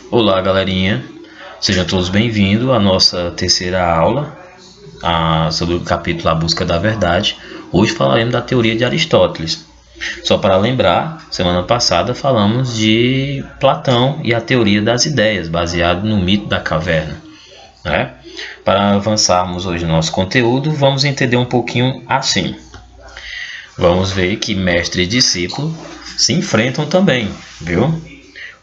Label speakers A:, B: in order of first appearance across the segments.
A: Olá, galerinha. Sejam todos bem-vindos à nossa terceira aula sobre o capítulo A Busca da Verdade. Hoje falaremos da teoria de Aristóteles. Só para lembrar, semana passada falamos de Platão e a teoria das ideias, baseado no mito da caverna, né? Para avançarmos hoje no nosso conteúdo, vamos entender um pouquinho assim. Vamos ver que mestre e discípulo se enfrentam também, viu?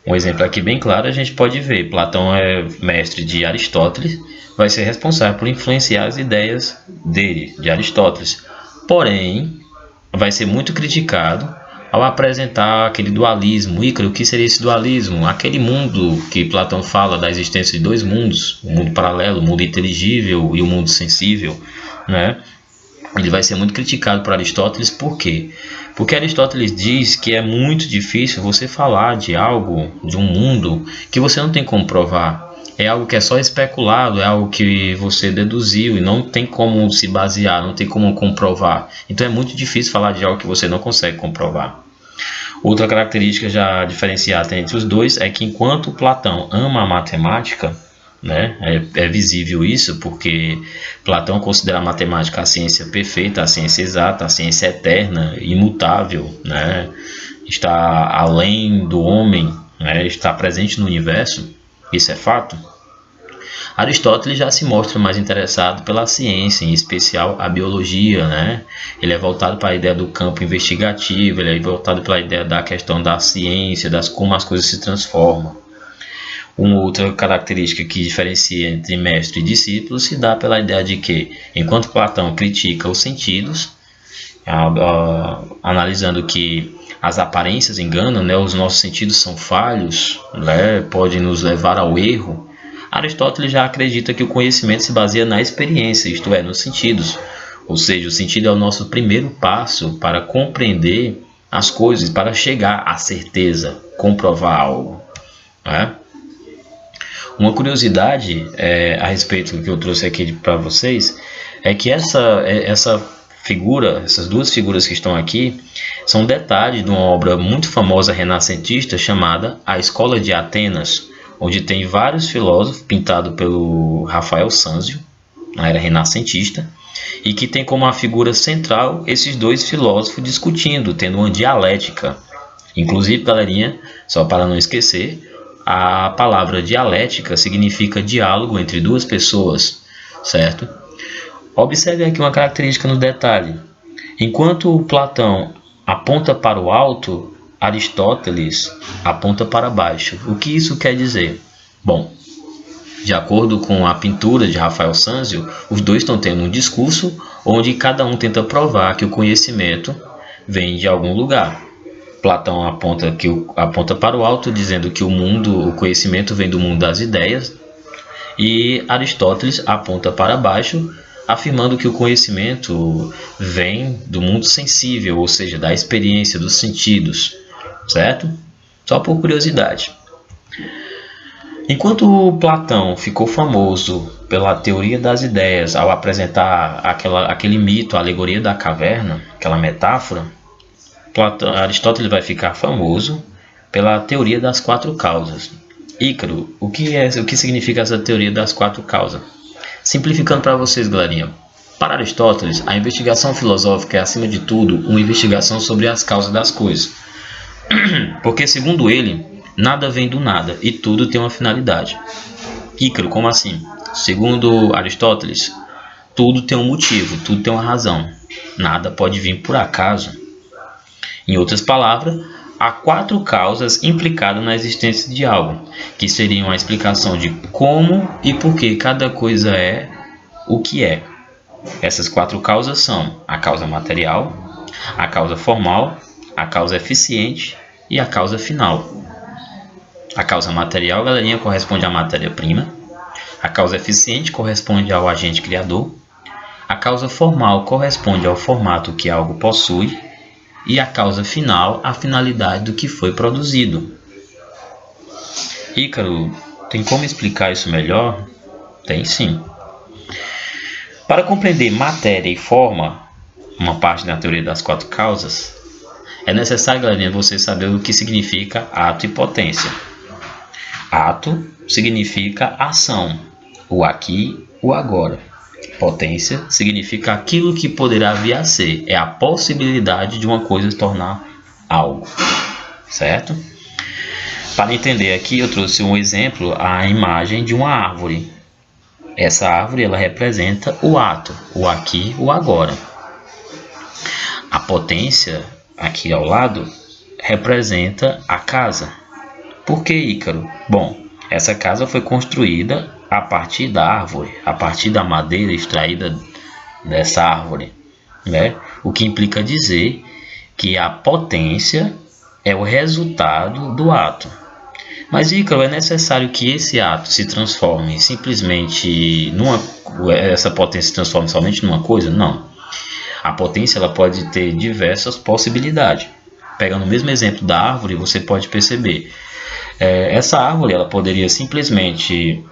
A: Um exemplo aqui bem claro a gente pode ver. Platão é mestre de Aristóteles, vai ser responsável por influenciar as ideias dele, de Aristóteles. Porém, vai ser muito criticado ao apresentar aquele dualismo. Ícaro, o que seria esse dualismo? Aquele mundo que Platão fala da existência de dois mundos, o mundo paralelo, o mundo inteligível e o mundo sensível, né? Ele vai ser muito criticado por Aristóteles, por quê? Porque Aristóteles diz que é muito difícil você falar de algo, de um mundo, que você não tem como provar. É algo que é só especulado, é algo que você deduziu e não tem como se basear, não tem como comprovar. Então é muito difícil falar de algo que você não consegue comprovar. Outra característica já diferenciada entre os dois é que enquanto Platão ama a matemática, né, é visível isso porque Platão considera a matemática a ciência perfeita, a ciência exata, a ciência eterna, imutável, né, está além do homem, né, está presente no universo, isso é fato. Aristóteles já se mostra mais interessado pela ciência, em especial a biologia, né? Ele é voltado para a ideia do campo investigativo, ele é voltado para a ideia da questão da ciência, das como as coisas se transformam. Uma outra característica que diferencia entre mestre e discípulo se dá pela ideia de que, enquanto Platão critica os sentidos, analisando que as aparências enganam, né, os nossos sentidos são falhos, né, podem nos levar ao erro, Aristóteles já acredita que o conhecimento se baseia na experiência, isto é, nos sentidos. Ou seja, o sentido é o nosso primeiro passo para compreender as coisas, para chegar à certeza, comprovar algo, né? Uma curiosidade a respeito do que eu trouxe aqui para vocês é que essa figura, essas duas figuras que estão aqui, são detalhes de uma obra muito famosa renascentista chamada A Escola de Atenas, onde tem vários filósofos pintados pelo Rafael Sanzio, na era renascentista, e que tem como a figura central esses dois filósofos discutindo, tendo uma dialética. Inclusive, galerinha, só para não esquecer, a palavra dialética significa diálogo entre duas pessoas, certo? Observe aqui uma característica no detalhe. Enquanto Platão aponta para o alto, Aristóteles aponta para baixo. O que isso quer dizer? Bom, de acordo com a pintura de Rafael Sanzio, os dois estão tendo um discurso onde cada um tenta provar que o conhecimento vem de algum lugar. Platão aponta para o alto, dizendo que o conhecimento vem do mundo das ideias, e Aristóteles aponta para baixo, afirmando que o conhecimento vem do mundo sensível, ou seja, da experiência, dos sentidos, certo? Só por curiosidade. Enquanto Platão ficou famoso pela teoria das ideias ao apresentar aquele mito, a alegoria da caverna, aquela metáfora, Aristóteles vai ficar famoso pela teoria das quatro causas. Ícaro, o que significa essa teoria das quatro causas? Simplificando para vocês, galerinha. Para Aristóteles, a investigação filosófica é, acima de tudo, uma investigação sobre as causas das coisas. Porque, segundo ele, nada vem do nada e tudo tem uma finalidade. Ícaro, como assim? Segundo Aristóteles, tudo tem um motivo, tudo tem uma razão. Nada pode vir por acaso. Em outras palavras, há quatro causas implicadas na existência de algo, que seriam a explicação de como e por que cada coisa é o que é. Essas quatro causas são a causa material, a causa formal, a causa eficiente e a causa final. A causa material, galerinha, corresponde à matéria-prima. A causa eficiente corresponde ao agente criador. A causa formal corresponde ao formato que algo possui. E a causa final, a finalidade do que foi produzido. Ícaro, tem como explicar isso melhor? Tem sim. Para compreender matéria e forma, uma parte da teoria das quatro causas, é necessário, galerinha, você saber o que significa ato e potência. Ato significa ação, o aqui, o agora. Potência significa aquilo que poderá vir a ser, é a possibilidade de uma coisa se tornar algo, certo? Para entender aqui, eu trouxe um exemplo, a imagem de uma árvore. Essa árvore ela representa o ato, o aqui, o agora. A potência, aqui ao lado, representa a casa. Por que Ícaro? Bom, essa casa foi construída a partir da árvore, a partir da madeira extraída dessa árvore, né? O que implica dizer que a potência é o resultado do ato. Mas, Ícaro, é necessário que esse ato se transforme simplesmente essa potência se transforme somente numa coisa? Não. A potência ela pode ter diversas possibilidades. Pegando o mesmo exemplo da árvore, você pode perceber. Essa árvore ela poderia simplesmente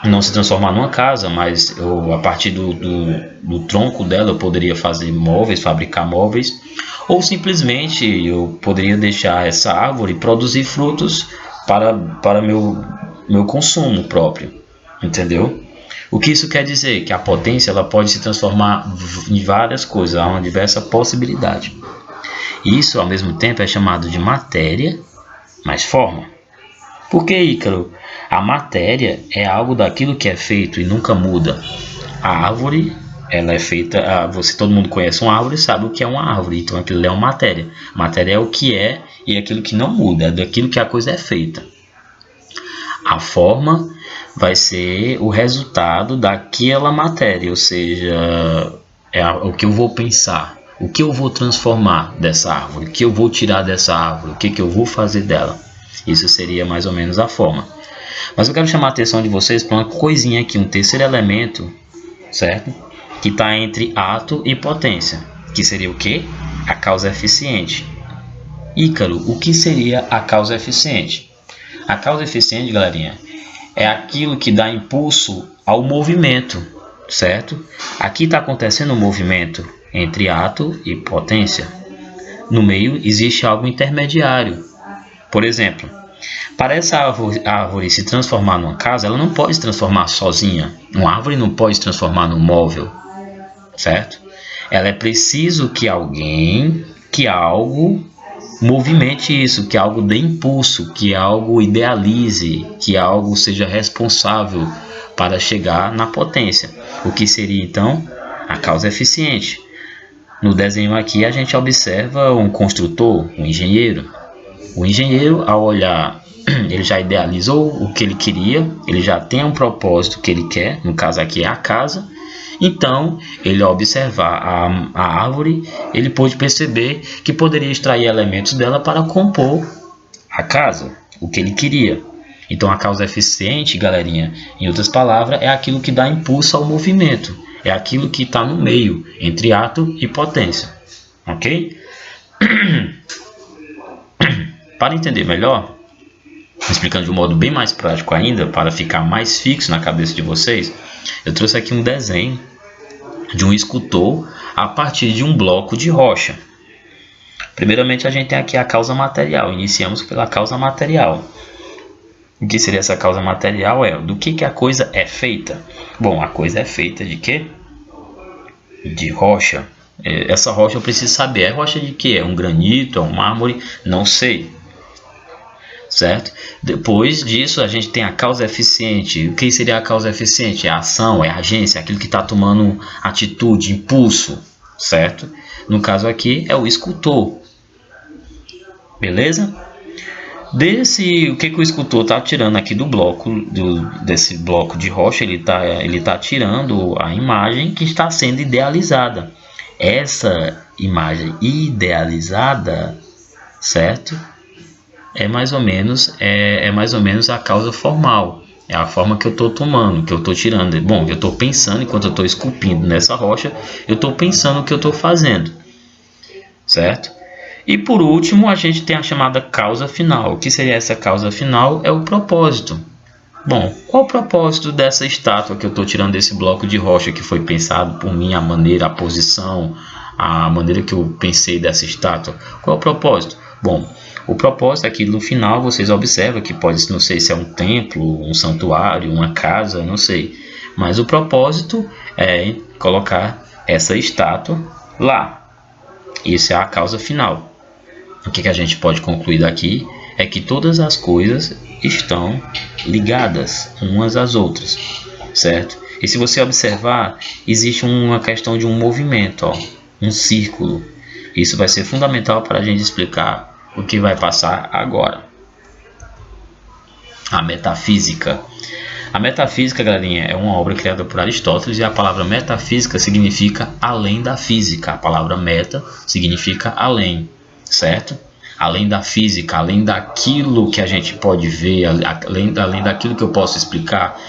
A: não se transformar numa casa, mas a partir do tronco dela eu poderia fazer móveis, fabricar móveis, ou simplesmente eu poderia deixar essa árvore produzir frutos para meu consumo próprio, entendeu? O que isso quer dizer? Que a potência ela pode se transformar em várias coisas, há uma diversa possibilidade. Isso, ao mesmo tempo, é chamado de matéria mais forma. Por que, Ícaro? A matéria é algo daquilo que é feito e nunca muda. A árvore, ela é feita, todo mundo conhece uma árvore e sabe o que é uma árvore, então aquilo é uma matéria. Matéria é o que é e é aquilo que não muda, é daquilo que a coisa é feita. A forma vai ser o resultado daquela matéria, ou seja, o que eu vou pensar, o que eu vou transformar dessa árvore, o que eu vou tirar dessa árvore, o que eu vou fazer dela. Isso seria mais ou menos a forma. Mas eu quero chamar a atenção de vocês para uma coisinha aqui, um terceiro elemento, certo? Que está entre ato e potência, que seria o quê? A causa eficiente. Ícaro, o que seria a causa eficiente? A causa eficiente, galerinha, é aquilo que dá impulso ao movimento, certo? Aqui está acontecendo um movimento entre ato e potência. No meio existe algo intermediário. Por exemplo, para essa árvore se transformar numa casa, ela não pode se transformar sozinha. Uma árvore não pode se transformar num móvel, certo? Ela é preciso que alguém, que algo movimente isso, que algo dê impulso, que algo idealize, que algo seja responsável para chegar na potência. O que seria então a causa eficiente? No desenho aqui a gente observa um construtor, um engenheiro. O engenheiro, ao olhar, ele já idealizou o que ele queria, ele já tem um propósito que ele quer, no caso aqui é a casa. Então, ele ao observar a árvore, ele pôde perceber que poderia extrair elementos dela para compor a casa, o que ele queria. Então, a causa eficiente, galerinha, em outras palavras, é aquilo que dá impulso ao movimento. É aquilo que está no meio, entre ato e potência. Ok? Para entender melhor, explicando de um modo bem mais prático ainda, para ficar mais fixo na cabeça de vocês, eu trouxe aqui um desenho de um escultor a partir de um bloco de rocha. Primeiramente, a gente tem aqui a causa material. Iniciamos pela causa material. O que seria essa causa material? Do que a coisa é feita? Bom, a coisa é feita de quê? De rocha. Essa rocha eu preciso saber. É rocha de quê? É um granito? É um mármore? Não sei. Certo? Depois disso, a gente tem a causa eficiente. O que seria a causa eficiente? É a ação, é a agência, aquilo que está tomando atitude, impulso. Certo? No caso aqui, é o escultor. Beleza? O que o escultor está tirando aqui do bloco, desse bloco de rocha, ele tá tirando a imagem que está sendo idealizada. Essa imagem idealizada, certo? É mais ou menos a causa formal. É a forma que eu estou tomando, que eu estou tirando. Bom, eu estou pensando, enquanto eu estou esculpindo nessa rocha, eu estou pensando o que eu estou fazendo. Certo? E por último, a gente tem a chamada causa final. O que seria essa causa final? É o propósito. Bom, qual o propósito dessa estátua que eu estou tirando desse bloco de rocha que foi pensado por mim, a maneira, a posição, a maneira que eu pensei dessa estátua? Qual é o propósito? Bom, O propósito é que no final vocês observam que pode, não sei se é um templo, um santuário, uma casa, não sei. Mas o propósito é colocar essa estátua lá. Isso é a causa final. O que a gente pode concluir daqui é que todas as coisas estão ligadas umas às outras, certo? E se você observar, existe uma questão de um movimento, ó, um círculo. Isso vai ser fundamental para a gente explicar o que vai passar agora. A metafísica. A metafísica, galerinha, é uma obra criada por Aristóteles e a palavra metafísica significa além da física. A palavra meta significa além, certo? Além da física, além daquilo que a gente pode ver, além daquilo que eu posso explicar.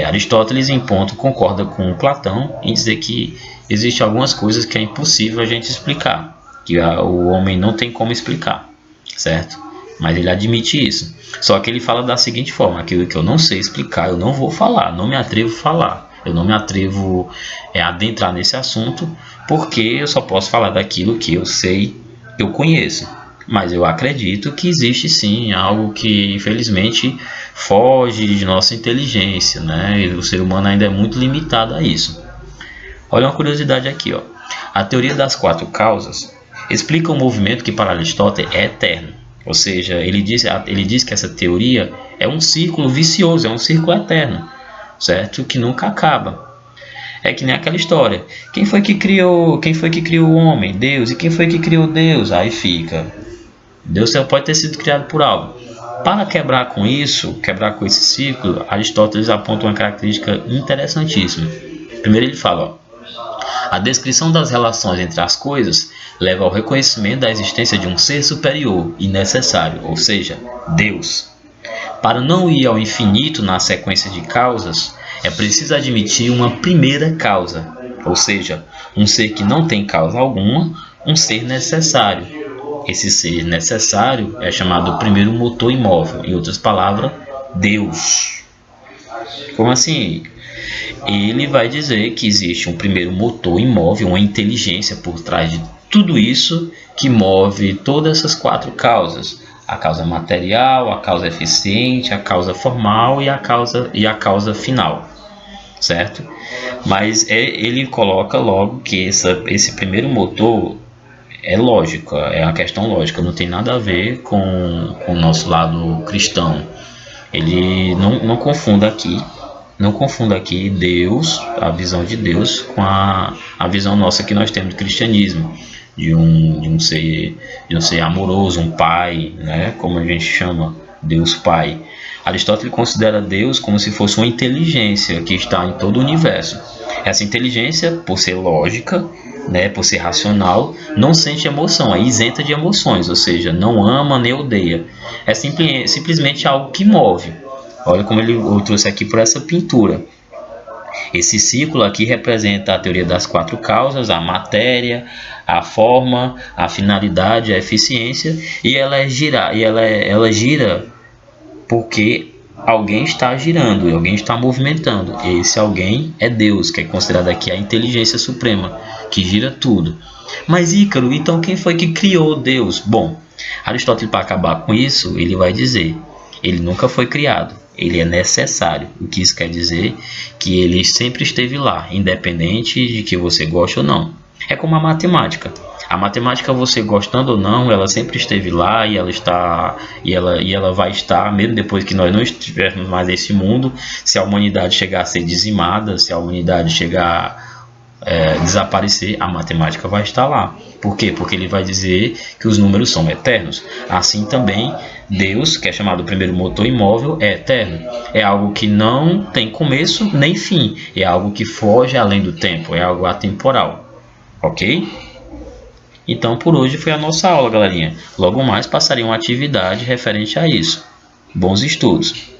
A: Aristóteles, em ponto, concorda com Platão em dizer que existem algumas coisas que é impossível a gente explicar, que o homem não tem como explicar, certo? Mas ele admite isso. Só que ele fala da seguinte forma: aquilo que eu não sei explicar, eu não vou falar, não me atrevo a falar. Eu não me atrevo a adentrar nesse assunto, porque eu só posso falar daquilo que eu sei, que eu conheço. Mas eu acredito que existe sim algo que infelizmente foge de nossa inteligência, né? E o ser humano ainda é muito limitado a isso. Olha uma curiosidade aqui, ó. A teoria das 4 causas explica um movimento que para Aristóteles é eterno. Ou seja, ele diz que essa teoria é um círculo vicioso, é um círculo eterno, certo? Que nunca acaba. É que nem aquela história. Quem foi que criou o homem? Deus. E quem foi que criou Deus? Aí fica. Deus só pode ter sido criado por algo. Para quebrar com esse círculo, Aristóteles aponta uma característica interessantíssima. Primeiro ele fala, ó, a descrição das relações entre as coisas leva ao reconhecimento da existência de um ser superior e necessário, ou seja, Deus. Para não ir ao infinito na sequência de causas, é preciso admitir uma primeira causa, ou seja, um ser que não tem causa alguma, um ser necessário. Esse ser necessário é chamado primeiro motor imóvel, em outras palavras, Deus. Como assim? Ele vai dizer que existe um primeiro motor imóvel, uma inteligência por trás de tudo isso que move todas essas 4 causas. A causa material, a causa eficiente, a causa formal e a causa final, certo? Mas ele coloca logo que esse primeiro motor é lógico, é uma questão lógica, não tem nada a ver com o nosso lado cristão. Ele não confunda aqui. Não confunda aqui Deus, a visão de Deus, com a visão nossa que nós temos do cristianismo, de um ser amoroso, um pai, né? Como a gente chama, Deus Pai. Aristóteles considera Deus como se fosse uma inteligência que está em todo o universo. Essa inteligência, por ser lógica, né, por ser racional, não sente emoção, é isenta de emoções, ou seja, não ama nem odeia. É simplesmente algo que move. Olha como eu trouxe aqui por essa pintura. Esse círculo aqui representa a teoria das 4 causas, a matéria, a forma, a finalidade, a eficiência, e ela gira porque alguém está girando, alguém está movimentando. Esse alguém é Deus, que é considerado aqui a inteligência suprema, que gira tudo. Mas Ícaro, então quem foi que criou Deus? Bom, Aristóteles, para acabar com isso, ele vai dizer, ele nunca foi criado. Ele é necessário. O que isso quer dizer? Que ele sempre esteve lá, independente de que você goste ou não. É como a matemática. A matemática, você gostando ou não, ela sempre esteve lá e ela vai estar, mesmo depois que nós não estivermos mais nesse mundo. Se a humanidade chegar a ser dizimada, se a humanidade chegar desaparecer, a matemática vai estar lá. Por quê? Porque ele vai dizer que os números são eternos. Assim também Deus, que é chamado primeiro motor imóvel, é eterno. É algo que não tem começo nem fim. É algo que foge além do tempo. É algo atemporal. Ok? Então por hoje foi a nossa aula, galerinha. Logo mais passarei uma atividade referente a isso. Bons estudos!